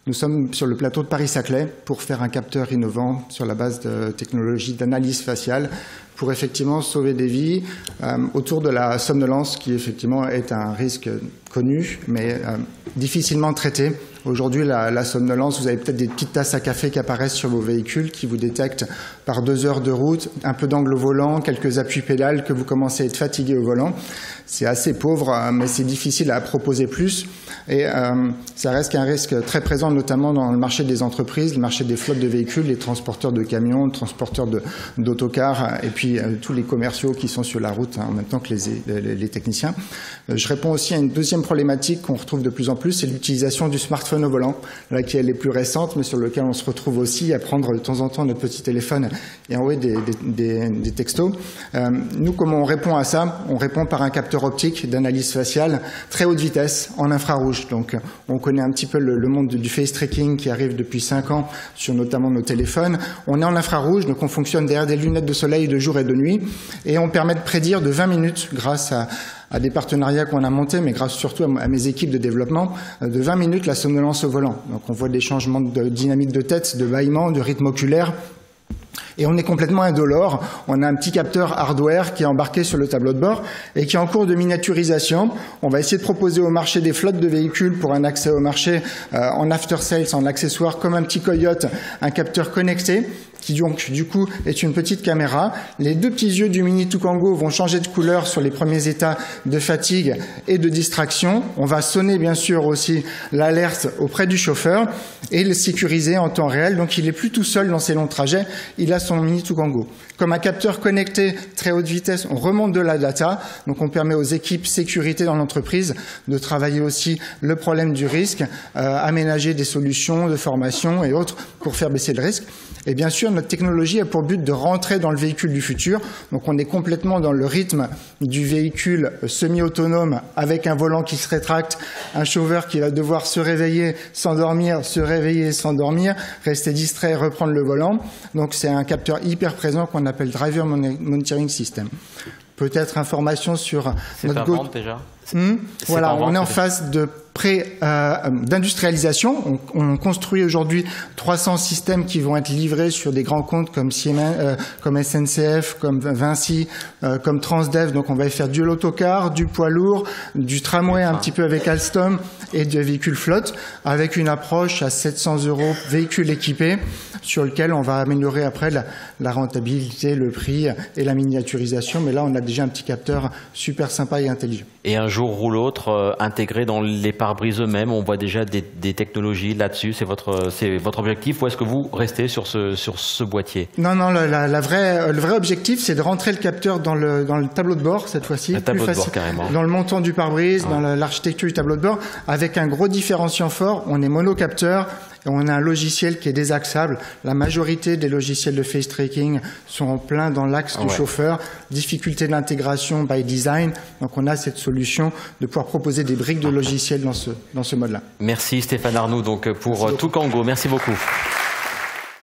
Nous sommes sur le plateau de Paris-Saclay pour faire un capteur innovant sur la base de technologies d'analyse faciale pour effectivement sauver des vies autour de la somnolence qui effectivement est un risque connu mais difficilement traité. Aujourd'hui, la somnolence, vous avez peut-être des petites tasses à café qui apparaissent sur vos véhicules qui vous détectent par 2 heures de route, un peu d'angle au volant, quelques appuis pédales que vous commencez à être fatigué au volant. C'est assez pauvre, mais c'est difficile à proposer plus. Et ça reste un risque très présent, notamment dans le marché des entreprises, le marché des flottes de véhicules, les transporteurs de camions, les transporteurs d'autocars, et puis tous les commerciaux qui sont sur la route en même temps que les techniciens. Je réponds aussi à une deuxième problématique qu'on retrouve de plus en plus, c'est l'utilisation du smartphone au volant, là qui est les plus récentes, mais sur lequel on se retrouve aussi à prendre de temps en temps notre petit téléphone et envoyer des textos. Nous, comment on répond à ça? On répond par un capteur optique d'analyse faciale très haute vitesse en infrarouge. Donc, on connaît un petit peu le monde du face tracking qui arrive depuis 5 ans sur notamment nos téléphones. On est en infrarouge, donc on fonctionne derrière des lunettes de soleil de jour et de nuit, et on permet de prédire de 20 minutes grâce à des partenariats qu'on a montés, mais grâce surtout à mes équipes de développement, de 20 minutes la somnolence au volant. Donc on voit des changements de dynamique de tête, de bâillement, de rythme oculaire. Et on est complètement indolore. On a un petit capteur hardware qui est embarqué sur le tableau de bord et qui est en cours de miniaturisation. On va essayer de proposer au marché des flottes de véhicules pour un accès au marché en after sales, en accessoire, comme un petit Coyote, un capteur connecté qui donc du coup est une petite caméra. Les 2 petits yeux du Mini Tucango vont changer de couleur sur les premiers états de fatigue et de distraction. On va sonner bien sûr aussi l'alerte auprès du chauffeur et le sécuriser en temps réel. Donc il n'est plus tout seul dans ses longs trajets, il a son Mini Tucango. Comme un capteur connecté très haute vitesse, on remonte de la data, donc on permet aux équipes sécurité dans l'entreprise de travailler aussi le problème du risque, aménager des solutions de formation et autres pour faire baisser le risque. Et bien sûr, notre technologie a pour but de rentrer dans le véhicule du futur. Donc on est complètement dans le rythme du véhicule semi-autonome avec un volant qui se rétracte, un chauffeur qui va devoir se réveiller, s'endormir, se réveiller, s'endormir, rester distrait, reprendre le volant. Donc c'est un capteur hyper présent qu'on appelle Driver Monitoring System. Peut-être information sur notre vente déjà. Voilà, on est en phase de d'industrialisation. On construit aujourd'hui 300 systèmes qui vont être livrés sur des grands comptes comme Siemens, comme SNCF, comme Vinci, comme Transdev. Donc on va faire du autocar, du poids lourd, du tramway un petit peu avec Alstom et des véhicules flotte avec une approche à 700 € véhicule équipé sur lequel on va améliorer après la rentabilité, le prix et la miniaturisation. Mais là, on a déjà un petit capteur super sympa et intelligent. Et un jour ou l'autre, intégré dans les pare-brise eux-mêmes, on voit déjà des technologies là-dessus. C'est votre objectif ou est-ce que vous restez sur ce boîtier? Non, le vrai objectif, c'est de rentrer le capteur dans le tableau de bord cette fois-ci. Le tableau de bord, carrément. Dans le montant du pare-brise, dans l'architecture du tableau de bord, avec un gros différenciant fort. On est monocapteur. Et on a un logiciel qui est désaxable. La majorité des logiciels de face tracking sont en plein dans l'axe du chauffeur. Difficulté de l'intégration by design. Donc on a cette solution de pouvoir proposer des briques de logiciels dans ce mode-là. Merci Stéphane Arnoux donc pour Tucango. Merci beaucoup.